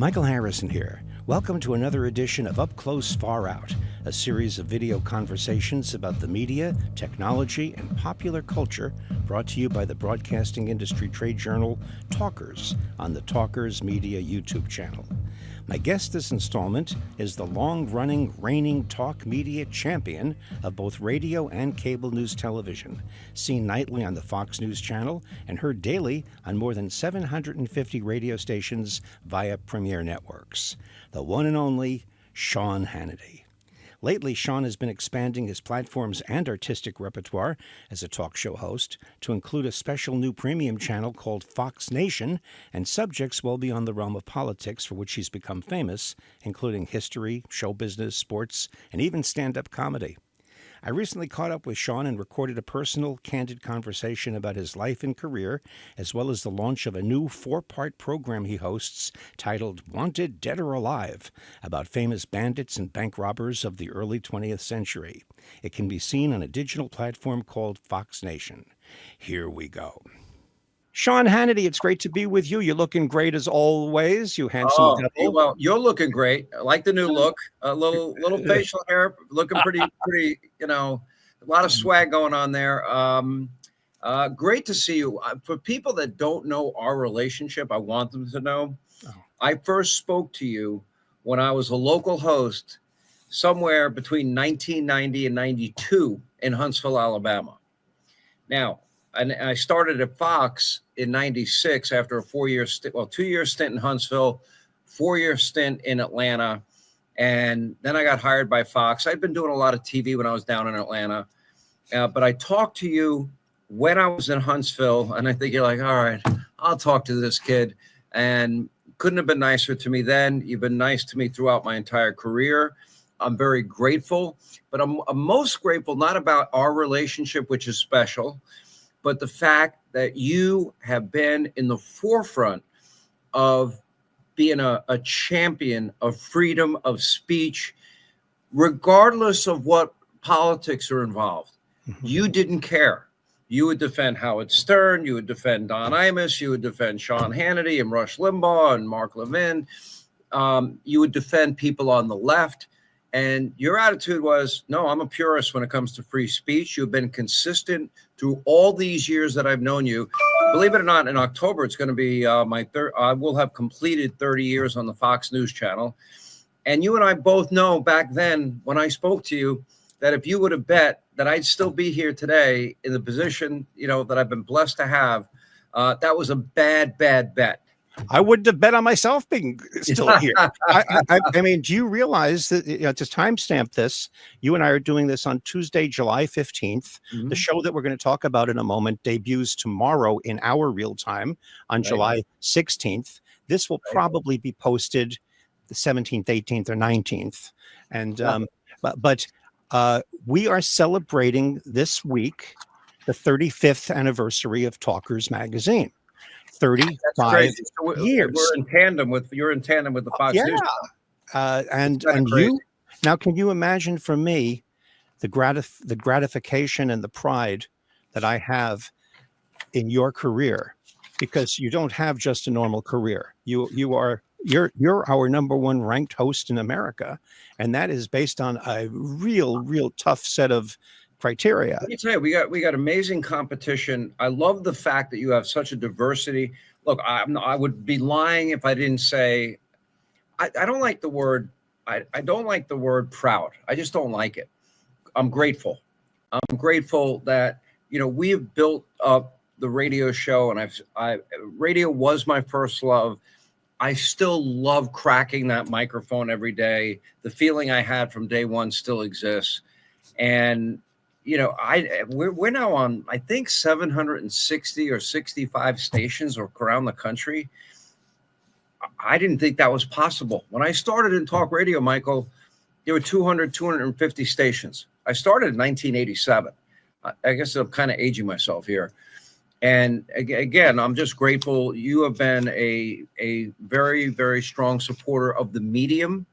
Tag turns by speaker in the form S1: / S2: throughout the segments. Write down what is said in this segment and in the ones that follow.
S1: Michael Harrison here. Welcome to another edition of Up Close, Far Out, a series of video conversations about the media, technology, and popular culture brought to you by the broadcasting industry trade journal Talkers on the Talkers Media YouTube channel. My guest this installment is the long-running, reigning talk media champion of both radio and cable news television, seen nightly on the Fox News channel and heard daily on more than 750 radio stations via Premier Networks. The one and only Sean Hannity. Lately, Sean has been expanding his platforms and artistic repertoire as a talk show host to include a special new premium channel called Fox Nation and subjects well beyond the realm of politics for which he's become famous, including history, show business, sports, and even stand-up comedy. I recently caught up with Sean and recorded a personal, candid conversation about his life and career, as well as the launch of a new 4-part program he hosts titled Wanted, Dead or Alive, about famous bandits and bank robbers of the early 20th century. It can be seen on a digital platform called Fox Nation. Here we go. Sean Hannity, it's great to be with you. You're looking great as always, you handsome devil.
S2: Well, you're looking great. I like the new look. A little facial hair, looking pretty. A lot of swag going on there. Great to see you. For people that don't know our relationship, I want them to know. I first spoke to you when I was a local host somewhere between 1990 and 92 in Huntsville, Alabama. Now, and I started at Fox in 96 after a 4-year stint, 2-year stint in Huntsville, 4-year stint in Atlanta. And then I got hired by Fox. I'd been doing a lot of TV when I was down in Atlanta. But I talked to you when I was in Huntsville. And I think you're like, all right, I'll talk to this kid. And couldn't have been nicer to me then. You've been nice to me throughout my entire career. I'm very grateful. But I'm most grateful not about our relationship, which is special, but the fact that you have been in the forefront of being a champion of freedom of speech, regardless of what politics are involved. You didn't care. You would defend Howard Stern. You would defend Don Imus. You would defend Sean Hannity and Rush Limbaugh and Mark Levin. You would defend people on the left. And your attitude was, no, I'm a purist when it comes to free speech. You've been consistent through all these years that I've known you. Believe it or not, in October, it's going to be my third. I will have completed 30 years on the Fox News channel. And you and I both know back then when I spoke to you that if you would have bet that I'd still be here today in the position, that I've been blessed to have, that was a bad bet.
S1: I wouldn't have bet on myself being still here. I mean, do you realize that, to timestamp this, you and I are doing this on Tuesday, July 15th. The show that we're going to talk about in a moment debuts tomorrow in our real time on July 16th. This will probably be posted the 17th, 18th, or 19th. And but we are celebrating this week the 35th anniversary of Talkers Magazine. 35 years.
S2: You're in tandem with the Fox News.
S1: And you now, can you imagine for me the gratification and the pride that I have in your career, because you don't have just a normal career. You're our number one ranked host in America, and that is based on a real tough set of criteria.
S2: Let me tell you, we got amazing competition. I love the fact that you have such a diversity. Look, I would be lying if I didn't say I don't like the word. I don't like the word proud. I just don't like it. I'm grateful. I'm grateful that we have built up the radio show, and radio was my first love. I still love cracking that microphone every day. The feeling I had from day one still exists, and we're now on, I think, 760 or 65 stations around the country. I didn't think that was possible. When I started in talk radio, Michael, there were 200, 250 stations. I started in 1987. I guess I'm kind of aging myself here. And again, I'm just grateful. You have been a very, very strong supporter of the medium,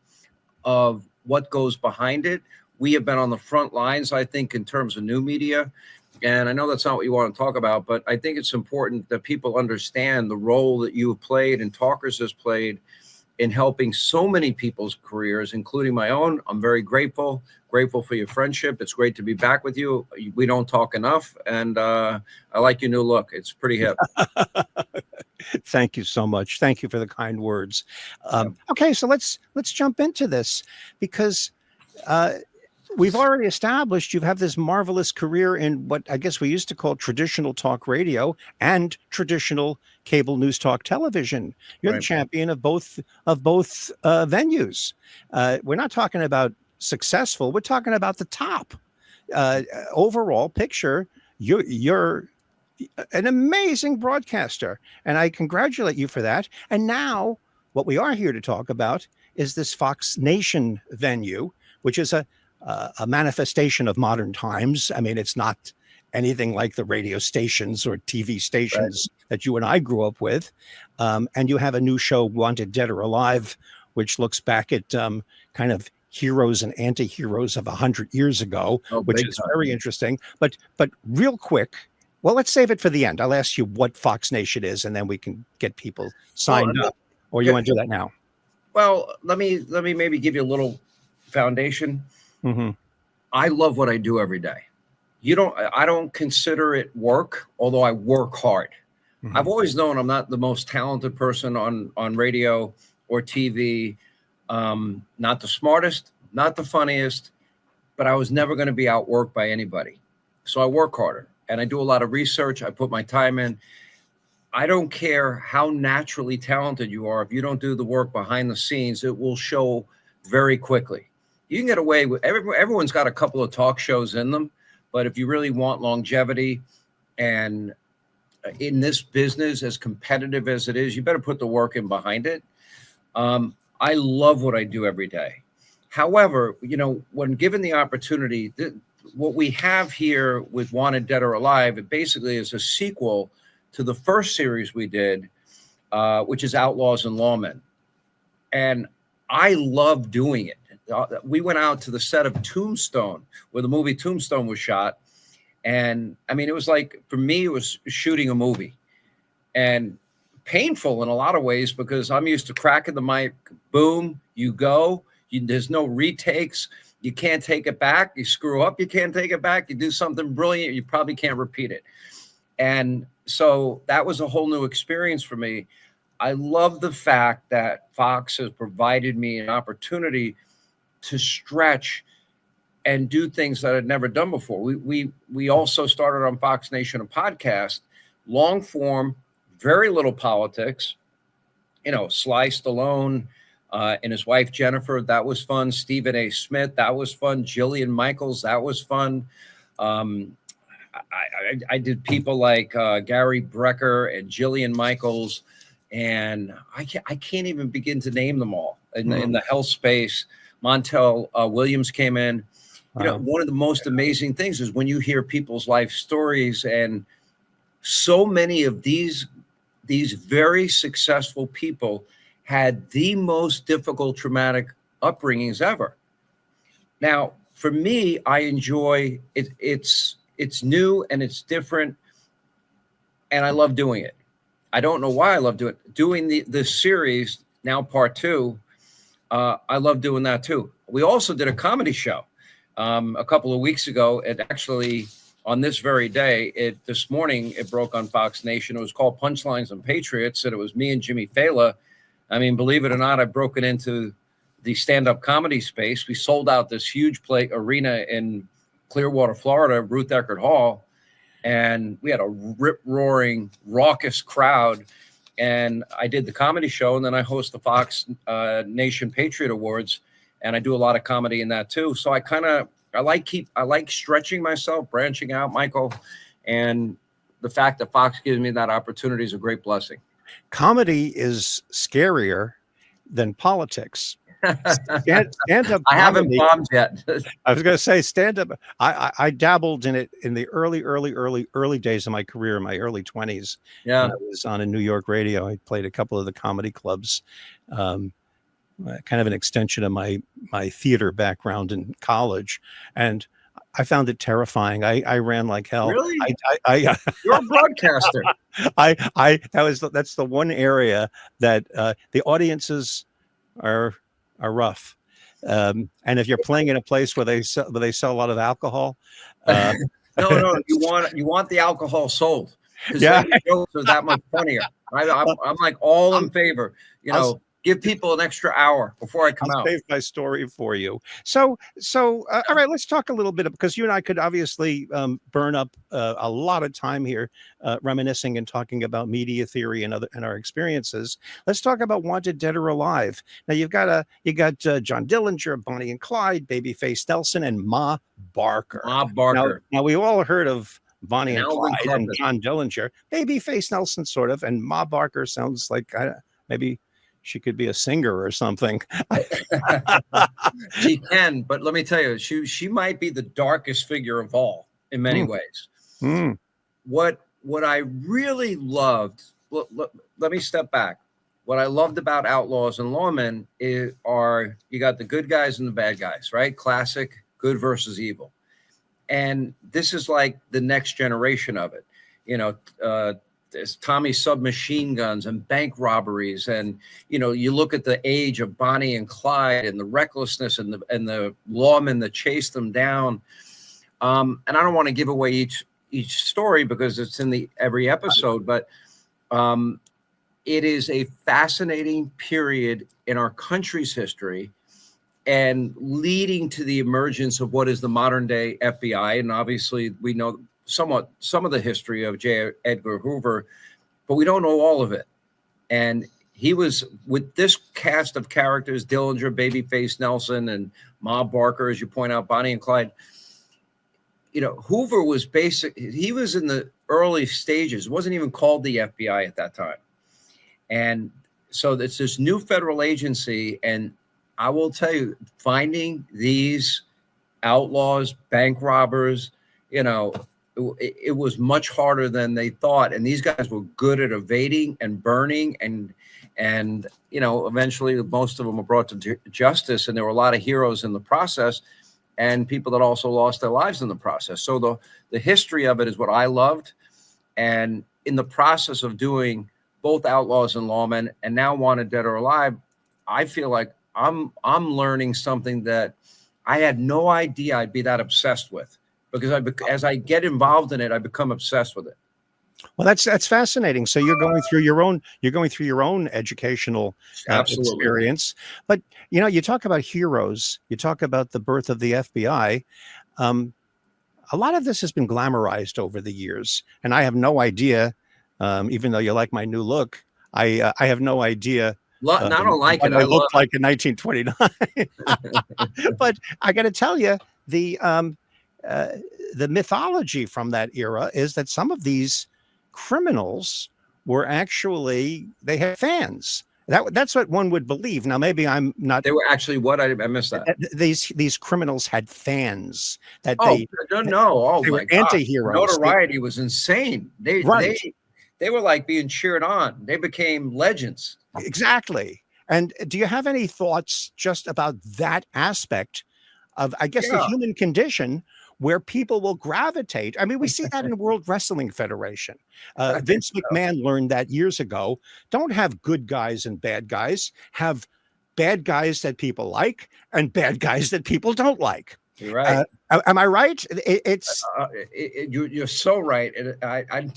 S2: of what goes behind it. We have been on the front lines, I think, in terms of new media. And I know that's not what you want to talk about, but I think it's important that people understand the role that you have played and Talkers has played in helping so many people's careers, including my own. I'm very grateful for your friendship. It's great to be back with you. We don't talk enough, and I like your new look. It's pretty hip.
S1: Thank you so much. Thank you for the kind words. Okay, so let's jump into this, because we've already established you have this marvelous career in what I guess we used to call traditional talk radio and traditional cable news talk television. You're the champion of both venues. We're not talking about successful. We're talking about the top overall picture. You're an amazing broadcaster, and I congratulate you for that. And now what we are here to talk about is this Fox Nation venue, which is a manifestation of modern times. I mean, it's not anything like the radio stations or TV stations that you and I grew up with. And you have a new show, Wanted Dead or Alive, which looks back at kind of heroes and anti-heroes of 100 years ago, which is very interesting. But real quick, well, let's save it for the end. I'll ask you what Fox Nation is, and then we can get people signed up. Or you want to do that now?
S2: Well, let me maybe give you a little foundation. Mm-hmm. I love what I do every day. I don't consider it work, although I work hard. Mm-hmm. I've always known I'm not the most talented person on radio or TV, not the smartest, not the funniest, but I was never going to be outworked by anybody. So I work harder, and I do a lot of research. I put my time in. I don't care how naturally talented you are. If you don't do the work behind the scenes, it will show very quickly. You can get away with everyone's got a couple of talk shows in them, but if you really want longevity, and in this business, as competitive as it is, you better put the work in behind it. I love what I do every day. However, when given the opportunity, what we have here with Wanted Dead or Alive, it basically is a sequel to the first series we did, which is Outlaws and Lawmen. And I love doing it. We went out to the set of Tombstone, where the movie Tombstone was shot. And I mean, it was like, for me, it was shooting a movie, and painful in a lot of ways, because I'm used to cracking the mic, boom, you go. There's no retakes. You can't take it back. You screw up, you can't take it back. You do something brilliant, you probably can't repeat it. And so that was a whole new experience for me. I love the fact that Fox has provided me an opportunity to stretch and do things that I'd never done before. We also started on Fox Nation a podcast, long form, very little politics. Sly Stallone and his wife Jennifer, that was fun. Stephen A. Smith, that was fun. Jillian Michaels, that was fun. I did people like Gary Brecker and Jillian Michaels, and I can't even begin to name them all in the health space. Montel Williams came in. One of the most amazing things is when you hear people's life stories, and so many of these very successful people had the most difficult, traumatic upbringings ever. Now, for me, I enjoy it. It's new and it's different, and I love doing it. I don't know why I love doing this series now, part 2. I love doing that too. We also did a comedy show a couple of weeks ago. It actually, on this very day, this morning, it broke on Fox Nation. It was called Punchlines and Patriots, and it was me and Jimmy Fallon. I mean, believe it or not, I've broken into the stand-up comedy space. We sold out this huge arena in Clearwater, Florida, Ruth Eckerd Hall, and we had a rip-roaring, raucous crowd. And I did the comedy show, and then I host the Fox Nation Patriot Awards, and I do a lot of comedy in that too. So I like stretching myself, branching out, Michael, and the fact that Fox gives me that opportunity is a great blessing.
S1: Comedy is scarier than politics. Stand-up
S2: I haven't bombed yet.
S1: I was going to say stand-up. I dabbled in it in the early days of my career, in my early 20s.
S2: Yeah,
S1: I was on a New York radio. I played a couple of the comedy clubs, kind of an extension of my theater background in college, and I found it terrifying. I ran like hell.
S2: Really? You're a broadcaster.
S1: That's the one area that the audiences are rough. And if you're playing in a place where they sell a lot of alcohol,
S2: No, you want the alcohol sold, because
S1: yeah,
S2: then the jokes are that much funnier. I'm like all in favor.
S1: I'll,
S2: Give people an extra hour before I
S1: I'll
S2: come out.
S1: save my story for you. All right, let's talk a little bit, because you and I could obviously burn up a lot of time here, reminiscing and talking about media theory and our experiences. Let's talk about Wanted Dead or Alive. Now you got John Dillinger, Bonnie and Clyde, Babyface Nelson, and Ma Barker.
S2: Ma Barker.
S1: Now we all heard of Bonnie
S2: And
S1: and
S2: Alvin
S1: Clyde and
S2: Karpik.
S1: John Dillinger. Babyface Nelson, sort of, and Ma Barker sounds like maybe she could be a singer or something.
S2: She can, but let me tell you, she might be the darkest figure of all in many ways. What I really loved, let me step back. What I loved about Outlaws and Lawmen are you got the good guys and the bad guys, right? Classic good versus evil. And this is like the next generation of it. There's Tommy submachine guns and bank robberies. And, you look at the age of Bonnie and Clyde and the recklessness and the lawmen that chase them down. And I don't want to give away each story because it's in every episode, but it is a fascinating period in our country's history, and leading to the emergence of what is the modern day FBI. And obviously we know some of the history of J. Edgar Hoover, but we don't know all of it. And he was, with this cast of characters, Dillinger, Babyface Nelson, and Ma Barker, as you point out, Bonnie and Clyde, Hoover was he was in the early stages. It wasn't even called the FBI at that time. And so it's this new federal agency. And I will tell you, finding these outlaws, bank robbers, it was much harder than they thought. And these guys were good at evading and burning. And eventually most of them were brought to justice. And there were a lot of heroes in the process, and people that also lost their lives in the process. So the history of it is what I loved. And in the process of doing both Outlaws and Lawmen, and now Wanted Dead or Alive, I feel like I'm learning something that I had no idea I'd be that obsessed with, because as I get involved in it, I become obsessed with it.
S1: Well, that's fascinating. So you're going through your own educational experience. But you talk about heroes. You talk about the birth of the FBI. A lot of this has been glamorized over the years, and I have no idea. Even though you like my new look, I have no idea.
S2: I don't like it.
S1: I looked like in 1929. But I got to tell you, the mythology from that era is that some of these criminals were actually, they had fans. That's what one would believe. Now, maybe I'm not.
S2: They were actually what? I missed that.
S1: These criminals had fans that
S2: they were
S1: anti-heroes.
S2: Notoriety was insane. They were like being cheered on. They became legends.
S1: Exactly. And do you have any thoughts just about that aspect of, I guess, the human condition, where people will gravitate? I mean, we see that in World Wrestling Federation. Vince McMahon learned that years ago. Don't have good guys and bad guys. Have bad guys that people like and bad guys that people don't like.
S2: You're right.
S1: Am I right?
S2: You're so right. And I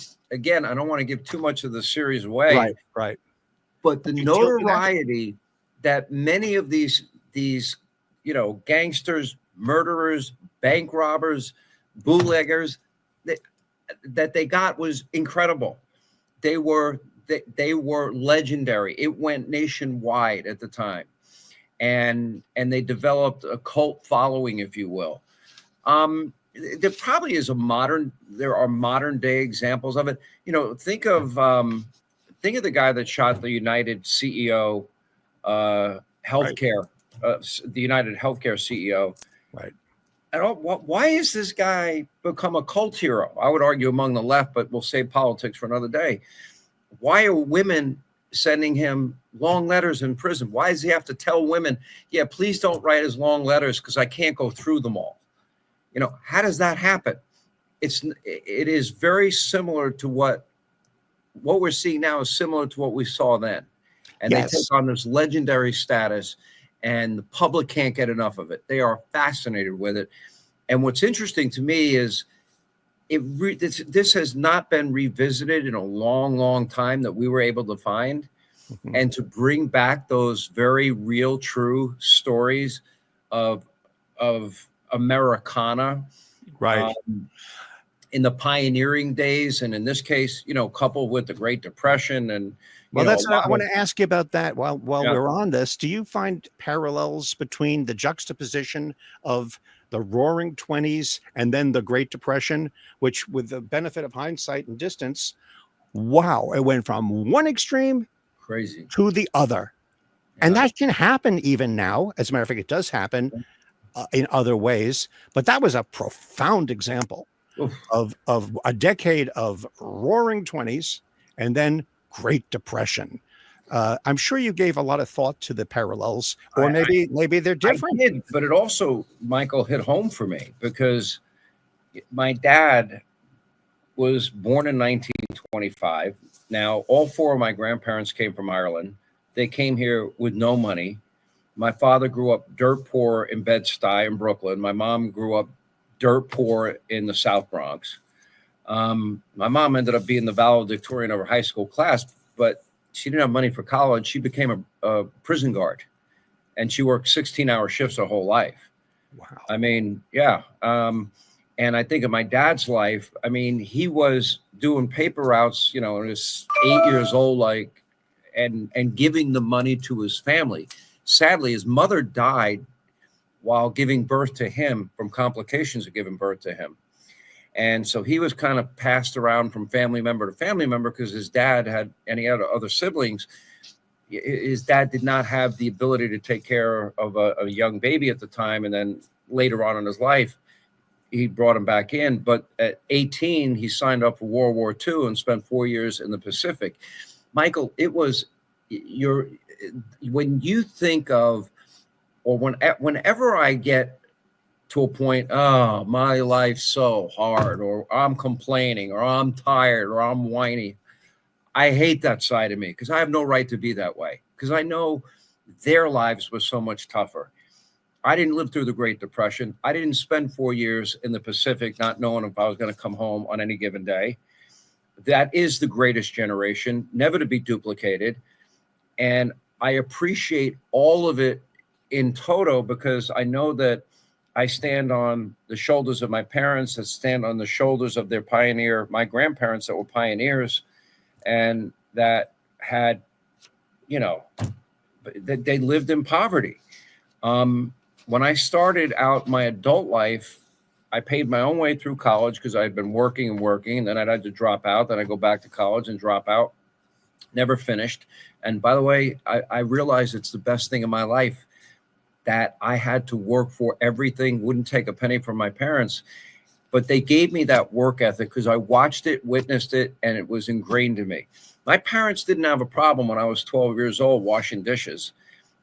S2: don't want to give too much of the series away.
S1: Right.
S2: But the notoriety that many of these gangsters, murderers, bank robbers, bootleggers, that they got was incredible. They were legendary. It went nationwide at the time, and they developed a cult following, if you will. There probably is there are modern day examples of it. Think of the guy that shot the United CEO, healthcare, the United Healthcare CEO.
S1: Right.
S2: Why is this guy become a cult hero? I would argue among the left, but we'll save politics for another day. Why are women sending him long letters in prison? Why does he have to tell women, please don't write his long letters because I can't go through them all? How does that happen? It is very similar to what we're seeing now is similar to what we saw then. and they take
S1: Yes.
S2: on this legendary status, and the public can't get enough of it. They are fascinated with it. And what's interesting to me is this has not been revisited in a long, long time that we were able to find, and to bring back those very real, true stories of Americana,
S1: Right.
S2: in the pioneering days, and in this case, coupled with the Great Depression, and
S1: Well,
S2: a
S1: that's
S2: lot
S1: I want
S2: of,
S1: to ask you about that while
S2: yeah,
S1: we're on this. Do you find parallels between the juxtaposition of the Roaring Twenties and then the Great Depression, which, with the benefit of hindsight and distance, wow, it went from one extreme
S2: crazy.
S1: to the other, and
S2: Yeah.
S1: that can happen even now. As a matter of fact, it does happen in other ways. But that was a profound example
S2: Oof.
S1: of a decade of Roaring Twenties and then Great Depression. I'm sure you gave a lot of thought to the parallels, or
S2: I,
S1: maybe they're
S2: I
S1: different.
S2: did, but it also, Michael, hit home for me because my dad was born in 1925. Now, all four of my grandparents came from Ireland. They came here with no money. My father grew up dirt poor in Bed-Stuy in Brooklyn. My mom grew up dirt poor in the South Bronx. My mom ended up being the valedictorian of her high school class, but she didn't have money for college. She became a prison guard, and she worked 16-hour shifts her whole life.
S1: Wow.
S2: I mean, yeah. And I think of my dad's life. I mean, he was doing paper routes, and was 8 years old, like, and giving the money to his family. Sadly, his mother died while giving birth to him from complications of giving birth to him. And so he was kind of passed around from family member to family member because his dad had, and he had other siblings. His dad did not have the ability to take care of a young baby at the time. And then later on in his life, he brought him back in. But at 18, he signed up for World War II and spent 4 years in the Pacific. Michael, it was when you think of, or whenever I get to a point, oh, my life's so hard, or I'm complaining, or I'm tired, or I'm whiny, I hate that side of me because I have no right to be that way, because I know their lives were so much tougher. I didn't live through the Great Depression. I didn't spend 4 years in the Pacific not knowing if I was going to come home on any given day. That is the greatest generation, never to be duplicated. And I appreciate all of it in toto because I know that I stand on the shoulders of my parents, that stand on the shoulders of my grandparents that were pioneers, and that had, they lived in poverty. When I started out my adult life, I paid my own way through college because I had been working, and then I had to drop out. Then I go back to college and drop out. Never finished. And by the way, I realized it's the best thing in my life that I had to work for everything, wouldn't take a penny from my parents. But they gave me that work ethic because I watched it, witnessed it, and it was ingrained in me. My parents didn't have a problem when I was 12 years old washing dishes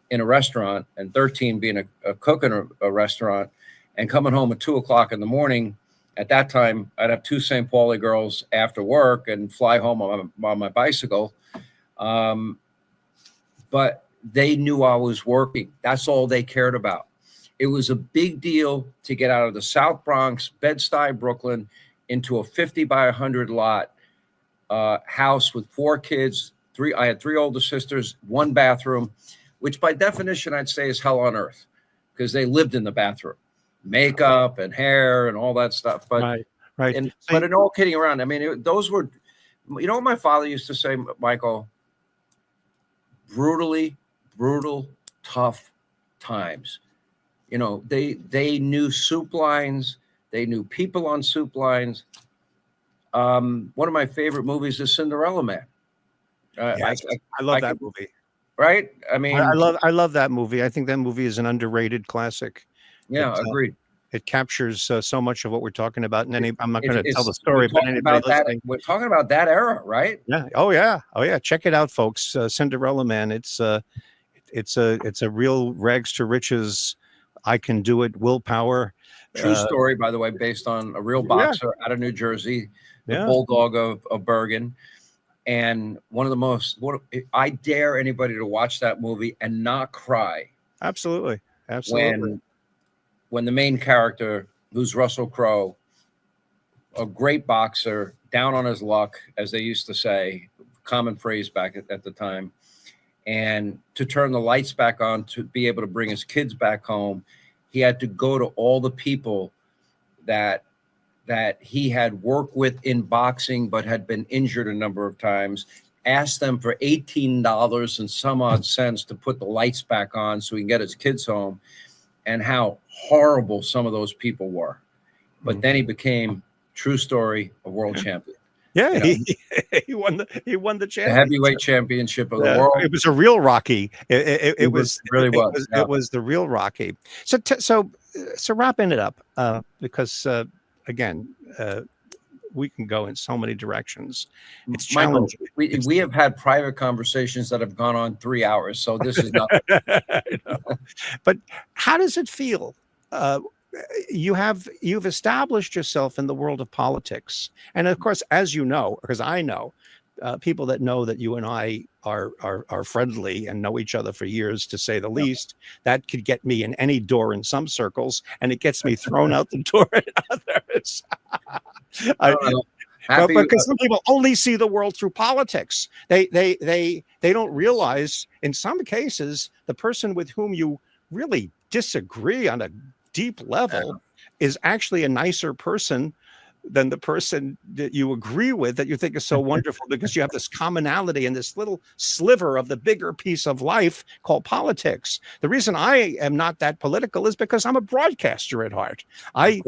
S2: in a restaurant, and 13 being a cook in a restaurant, and coming home at 2:00 in the morning. At that time, I'd have two St. Pauli girls after work and fly home on my bicycle. But they knew I was working. That's all they cared about. It was a big deal to get out of the South Bronx, Bed-Stuy, Brooklyn, into a 50 by 100 lot house with 4 kids. I had 3 older sisters, 1 bathroom, which by definition I'd say is hell on earth because they lived in the bathroom, makeup and hair and all that stuff. But
S1: right.
S2: But in all kidding around, I mean, those were, what my father used to say, Michael, brutal, tough times. They knew soup lines. They knew people on soup lines. One of my favorite movies is Cinderella Man.
S1: Yes, I love that movie.
S2: Right? I mean,
S1: I love that movie. I think that movie is an underrated classic.
S2: Yeah, agreed.
S1: It captures so much of what we're talking about. And I'm not going to tell the story, but anybody listening,
S2: we're talking about that era, right?
S1: Yeah. Oh yeah. Check it out, folks. Cinderella Man. It's a real rags to riches. I can do it. Willpower.
S2: True story, by the way, based on a real boxer out of New Jersey, the Bulldog of Bergen. And one of the most, I dare anybody to watch that movie and not cry.
S1: Absolutely.
S2: When the main character, who's Russell Crowe, a great boxer, down on his luck, as they used to say, common phrase back at the time, and to turn the lights back on to be able to bring his kids back home, he had to go to all the people that he had worked with in boxing but had been injured a number of times, asked them for $18 and some odd cents to put the lights back on so he can get his kids home, and how horrible some of those people were. But then he became, true story, a world champion.
S1: Yeah, he won the championship.
S2: The heavyweight championship of the world.
S1: It was a real Rocky. It was
S2: really
S1: It was the real Rocky. So wrapping it up, because again, we can go in so many directions. It's challenging.
S2: Michael, we have had private conversations that have gone on 3 hours, so this is nothing.
S1: But how does it feel? You've established yourself in the world of politics, and of course, as you know, because I know, people that know that you and I are friendly and know each other for years, to say the least, that could get me in any door in some circles, and it gets me thrown out the door in others. Because some people only see the world through politics. They don't realize, in some cases, the person with whom you really disagree on a deep level is actually a nicer person than the person that you agree with, that you think is so wonderful, because you have this commonality in this little sliver of the bigger piece of life called politics. The reason I am not that political is because I'm a broadcaster at heart. I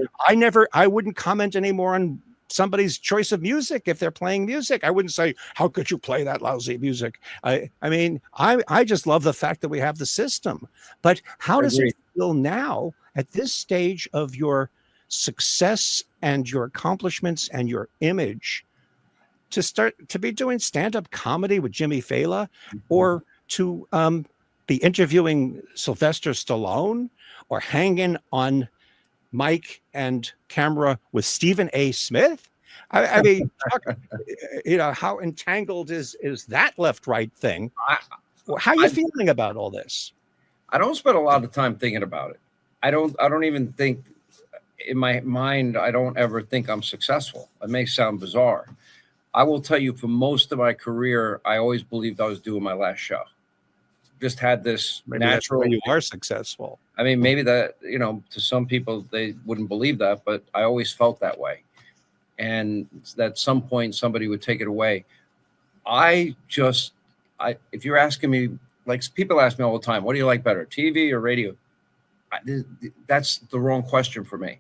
S1: wouldn't comment anymore on somebody's choice of music. If they're playing music, I wouldn't say, how could you play that lousy music? I mean, I just love the fact that we have the system. But how does it feel now at this stage of your success and your accomplishments and your image to start to be doing stand-up comedy with Jimmy Fallon, or to be interviewing Sylvester Stallone, or hanging on mic and camera with Stephen A. Smith? I mean, how entangled is that left-right thing? How are you feeling about all this?
S2: I don't spend a lot of time thinking about it. I don't even think, in my mind, I don't ever think I'm successful. It may sound bizarre. I will tell you, for most of my career, I always believed I was doing my last show. Just had this natural.
S1: When you are successful.
S2: I mean, maybe that, to some people, they wouldn't believe that, but I always felt that way. And at some point, somebody would take it away. If you're asking me, like, people ask me all the time, what do you like better, TV or radio? That's the wrong question for me.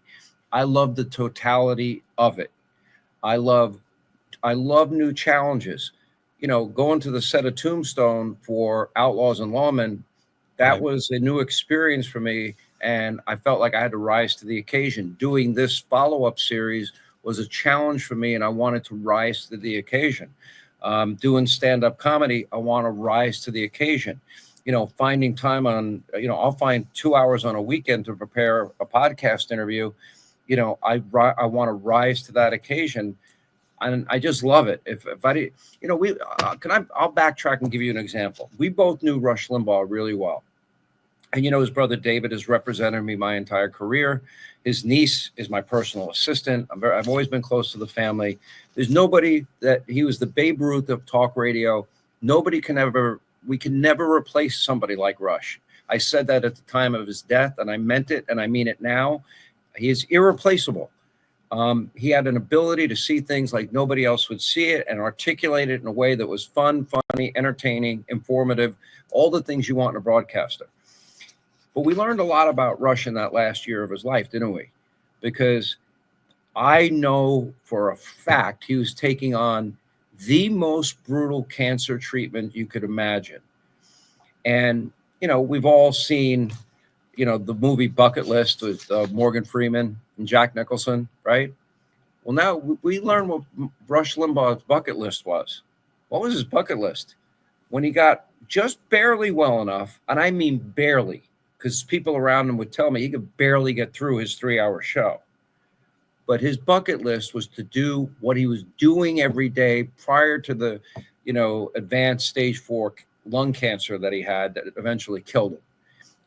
S2: I love the totality of it. I love new challenges. Going to the set of Tombstone for Outlaws and Lawmen, that was a new experience for me, and I felt like I had to rise to the occasion. Doing this follow-up series was a challenge for me, and I wanted to rise to the occasion. Doing stand-up comedy, I want to rise to the occasion. Finding time on, I'll find 2 hours on a weekend to prepare a podcast interview. I want to rise to that occasion, and I just love it. If I did, I'll backtrack and give you an example. We both knew Rush Limbaugh really well. And, his brother David has represented me my entire career. His niece is my personal assistant. I've always been close to the family. There's nobody he was the Babe Ruth of talk radio. We can never replace somebody like Rush. I said that at the time of his death, and I meant it, and I mean it now. He is irreplaceable. He had an ability to see things like nobody else would see it, and articulate it in a way that was fun, funny, entertaining, informative, all the things you want in a broadcaster. But we learned a lot about Rush in that last year of his life, didn't we? Because I know for a fact he was taking on the most brutal cancer treatment you could imagine. And, we've all seen, the movie Bucket List with Morgan Freeman and Jack Nicholson, right? Well, now we learn what Rush Limbaugh's bucket list was. What was his bucket list? When he got just barely well enough, and I mean barely, because people around him would tell me he could barely get through his 3-hour show. but his bucket list was to do what he was doing every day prior to the, advanced stage 4 lung cancer that he had that eventually killed him.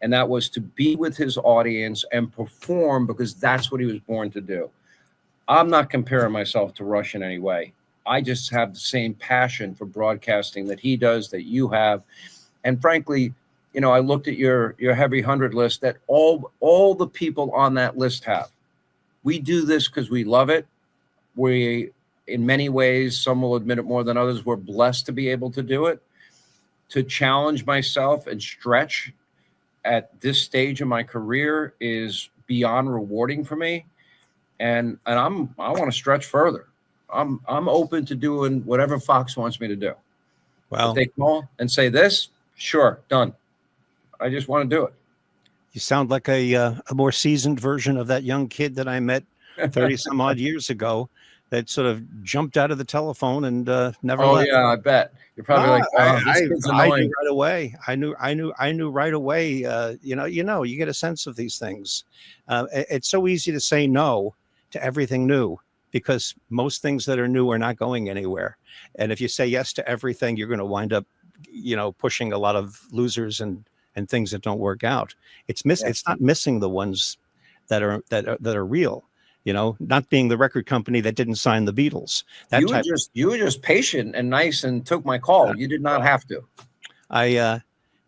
S2: And that was to be with his audience and perform, because that's what he was born to do. I'm not comparing myself to Rush in any way. I just have the same passion for broadcasting that he does, that you have. And frankly, I looked at your heavy 100 list that all the people on that list have. We do this because we love it. We, in many ways, some will admit it more than others, we're blessed to be able to do it. To challenge myself and stretch at this stage of my career is beyond rewarding for me. And I want to stretch further. I'm open to doing whatever Fox wants me to do.
S1: Well,
S2: if they call and say this, sure, done. I just want to do it.
S1: You sound like a more seasoned version of that young kid that I met 30 some odd years ago that sort of jumped out of the telephone and never left.
S2: Yeah, I bet. You're probably like, wow, this kid's annoying.
S1: I knew right away. I knew right away. You get a sense of these things. It's so easy to say no to everything new, because most things that are new are not going anywhere. And if you say yes to everything, you're going to wind up, pushing a lot of losers and things that don't work out. It's not missing the ones that are real. Not being the record company that didn't sign the Beatles.
S2: You were just patient and nice and took my call. You did not have to.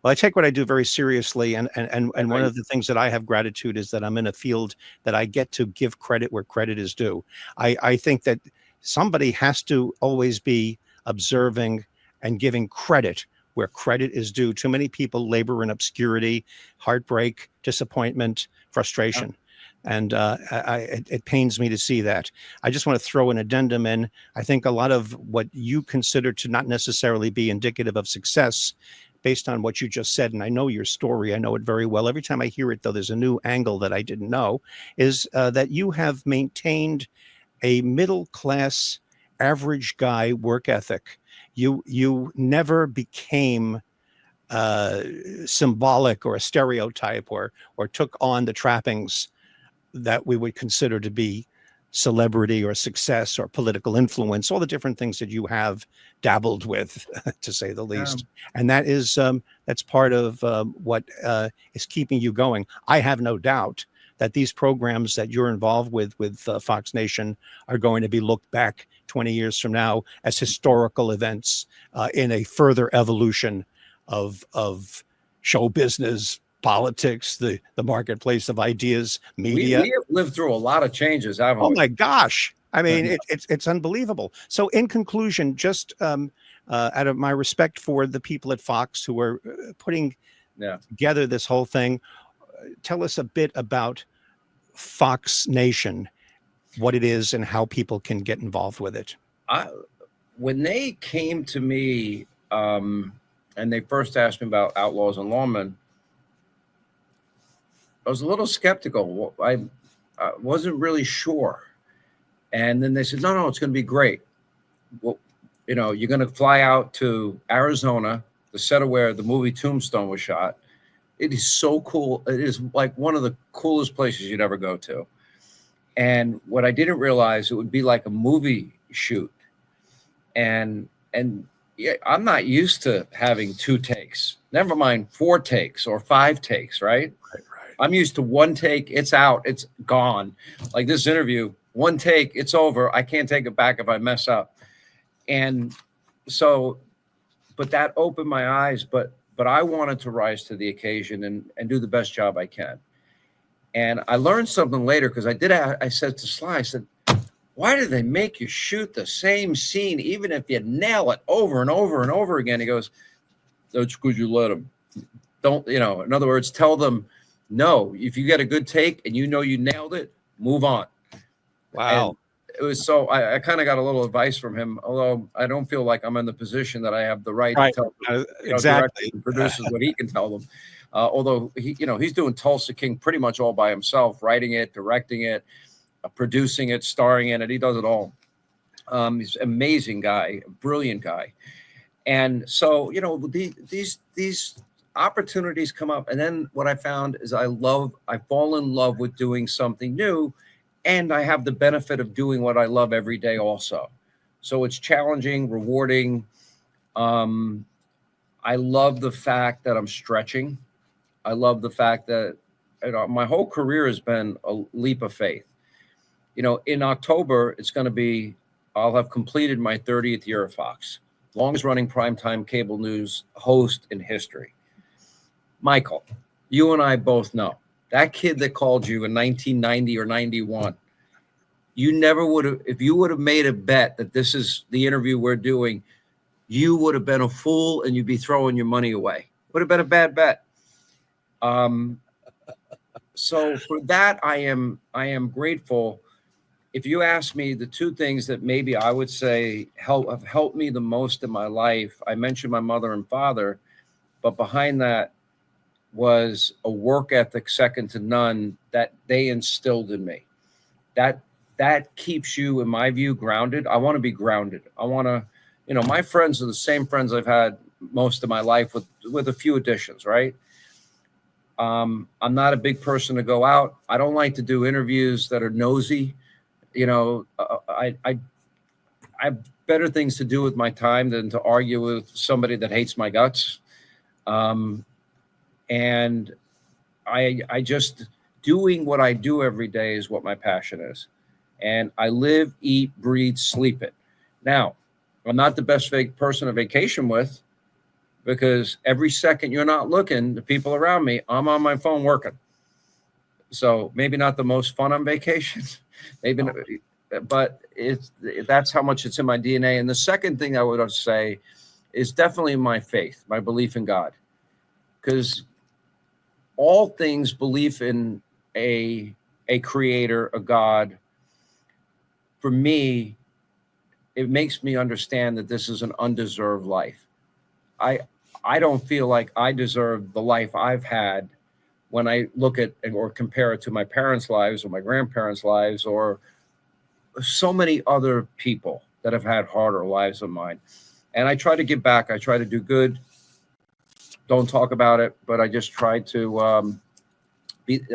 S1: I take what I do very seriously, and one of the things that I have gratitude is that I'm in a field that I get to give credit where credit is due. I think that somebody has to always be observing and giving credit where credit is due. Too many people labor in obscurity, heartbreak, disappointment, frustration. And it pains me to see that. I just want to throw an addendum in. I think a lot of what you consider to not necessarily be indicative of success, based on what you just said, and I know your story, I know it very well. Every time I hear it, though, there's a new angle that I didn't know, is that you have maintained a middle-class, average guy work ethic. You never became symbolic or a stereotype or took on the trappings that we would consider to be celebrity or success or political influence, all the different things that you have dabbled with, to say the least. And that is that's part of what is keeping you going. I have no doubt that these programs that you're involved with Fox Nation are going to be looked back 20 years from now as historical events in a further evolution of show business, politics, the marketplace of ideas, media.
S2: We have lived through a lot of changes, haven't we?
S1: Oh my gosh. I mean, it's unbelievable. So in conclusion, just out of my respect for the people at Fox who are putting together this whole thing, tell us a bit about Fox Nation, what it is and how people can get involved with it.
S2: When they came to me and they first asked me about Outlaws and Lawmen, I was a little skeptical. I wasn't really sure. And then they said, no, it's going to be great. Well, you're going to fly out to Arizona, the set of where the movie Tombstone was shot. It is so cool. It is like one of the coolest places you'd ever go to. And what I didn't realize, it would be like a movie shoot. And yeah, I'm not used to having 2 takes, never mind 4 takes or 5 takes, right? I'm used to 1 take, it's out, it's gone. Like this interview, 1 take, it's over. I can't take it back if I mess up. And so, but that opened my eyes, but I wanted to rise to the occasion and do the best job I can. And I learned something later, because I said to Sly, I said, why do they make you shoot the same scene even if you nail it over and over and over again? He goes, that's because you let them. Don't, in other words, tell them, no, if you get a good take and you nailed it, move on.
S1: Wow.
S2: And it was so, I kind of got a little advice from him, although I don't feel like I'm in the position that I have the right to tell
S1: exactly
S2: producers what he can tell them. Although he's doing Tulsa King pretty much all by himself, writing it, directing it, producing it, starring in it. He does it all. He's an amazing guy, a brilliant guy. And so, these opportunities come up. And then what I found is I fall in love with doing something new. and I have the benefit of doing what I love every day also. So it's challenging, rewarding. I love the fact that I'm stretching. I love the fact that my whole career has been a leap of faith. In October, I'll have completed my 30th year at Fox, longest running primetime cable news host in history. Michael, you and I both know that kid that called you in 1990 or 91, you never would have, if you would have made a bet that this is the interview we're doing, you would have been a fool and you'd be throwing your money away. Would have been a bad bet. So for that, I am grateful. If you ask me the two things that maybe I would say have helped me the most in my life, I mentioned my mother and father, but behind that was a work ethic second to none that they instilled in me. That keeps you, in my view, grounded. I want to be grounded. I want to, my friends are the same friends I've had most of my life with a few additions, right? I'm not a big person to go out. I don't like to do interviews that are nosy. I have better things to do with my time than to argue with somebody that hates my guts. And I just doing what I do every day is what my passion is. And I live, eat, breathe, sleep it. Now, I'm not the best person to vacation with, because every second you're not looking, the people around me, I'm on my phone working. So maybe not the most fun on vacation, maybe, but that's how much it's in my DNA. And the second thing I would say is definitely my faith, my belief in God, because all things belief in a creator, a God, for me, it makes me understand that this is an undeserved life. I don't feel like I deserve the life I've had when I look at or compare it to my parents' lives or my grandparents' lives or so many other people that have had harder lives than mine. And I try to give back. I try to do good. Don't talk about it, but I just try to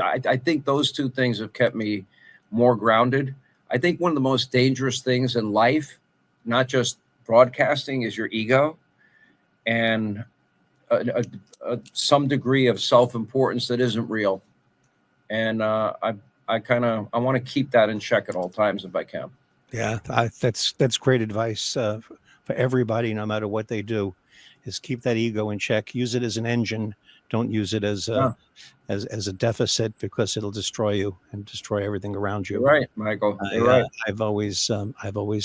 S2: I think those two things have kept me more grounded. I think one of the most dangerous things in life, not just broadcasting, is your ego and some degree of self-importance that isn't real. And I want to keep that in check at all times if I can.
S1: Yeah, that's great advice for everybody, no matter what they do, is keep that ego in check. Use it as an engine. Don't use it as a deficit, because it'll destroy you and destroy everything around you.
S2: You're right, Michael. You're right.
S1: I've always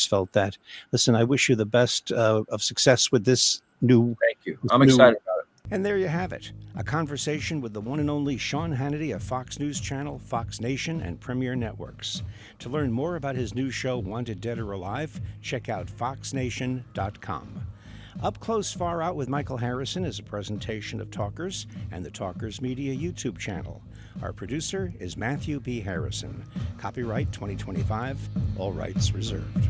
S1: felt that. Listen, I wish you the best of success with this new.
S2: Thank you. I'm excited about it.
S1: And there you have it, a conversation with the one and only Sean Hannity of Fox News Channel, Fox Nation, and Premier Networks. To learn more about his new show, Wanted Dead or Alive, check out foxnation.com. Up Close, Far Out with Michael Harrison is a presentation of Talkers and the Talkers Media YouTube channel. Our producer is Matthew B. Harrison. Copyright 2025, all rights reserved.